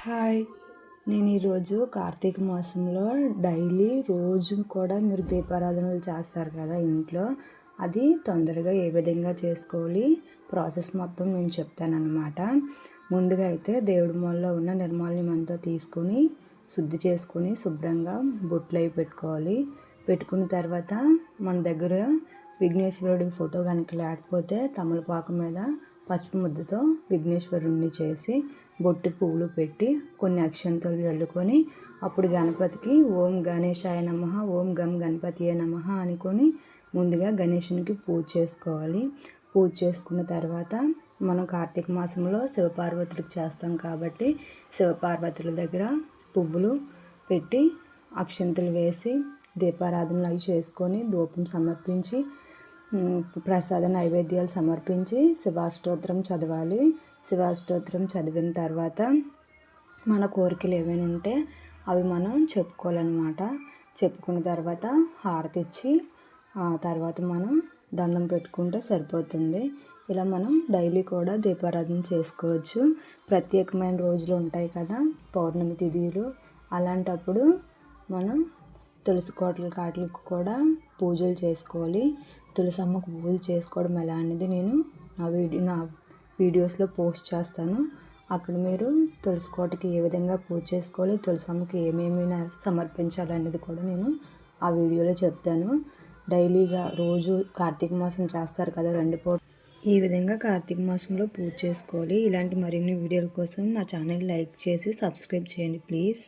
Hi! నేను ఈరోజు కార్తీక మాసంలో డైలీ రోజు కూడా మీరు దీపారాధనలు చేస్తారు కదా ఇంట్లో. అది తొందరగా ఏ విధంగా చేసుకోవాలి ప్రాసెస్ మొత్తం నేను చెప్తానన్నమాట. ముందుగా అయితే దేవుడి మూలలో ఉన్న నిర్మాల్యం అంతా తీసుకొని శుద్ధి చేసుకొని శుభ్రంగా బొట్లు అవి పెట్టుకోవాలి. పెట్టుకున్న తర్వాత మన దగ్గర విఘ్నేశ్వరుడి ఫోటో కనుక లేకపోతే తమలపాకు మీద పసుపు ముద్దతో విఘ్నేశ్వరుణ్ణి చేసి బొట్టు పువ్వులు పెట్టి కొన్ని అక్షంతలు చల్లుకొని అప్పుడు గణపతికి ఓం గణేశాయ నమః ఓం గం గణపతియే నమః అనుకొని ముందుగా గణేశునికి పూజ చేసుకోవాలి. పూజ చేసుకున్న తర్వాత మనం కార్తీక మాసంలో శివపార్వతులకు చేస్తాం కాబట్టి శివపార్వతుల దగ్గర పువ్వులు పెట్టి అక్షంతలు వేసి దీపారాధనలు అవి చేసుకొని ధూపం సమర్పించి ప్రసాద నైవేద్యాలు సమర్పించి శివాష్టోత్తరం చదవాలి. శివాష్టోత్తరం చదివిన తర్వాత మన కోరికలు ఏమైనా ఉంటే అవి మనం చెప్పుకోవాలన్నమాట. చెప్పుకున్న తర్వాత హారతి ఇచ్చి ఆ తర్వాత మనం దండం పెట్టుకుంటే సరిపోతుంది. ఇలా మనం డైలీ కూడా దీపారాధన చేసుకోవచ్చు. ప్రత్యేకమైన రోజులు ఉంటాయి కదా, పౌర్ణమి తిథులు, అలాంటప్పుడు మనం తులసి కోటల కాట్లకు కూడా పూజలు చేసుకోవాలి. తులసమ్మకు పూజ చేసుకోవడం ఎలా అనేది నేను నా వీడియోస్లో పోస్ట్ చేస్తాను. అక్కడ మీరు తులసి కోటకి ఏ విధంగా పూజ చేసుకోవాలి, తులసమ్మకి ఏమేమి సమర్పించాలనేది కూడా నేను ఆ వీడియోలో చెప్తాను. డైలీగా రోజు కార్తీక మాసం చేస్తారు కదా 2 పూట, ఈ విధంగా కార్తీక మాసంలో పూజ చేసుకోవాలి. ఇలాంటి మరిన్ని వీడియోల కోసం నా ఛానల్ లైక్ చేసి సబ్స్క్రైబ్ చేయండి ప్లీజ్.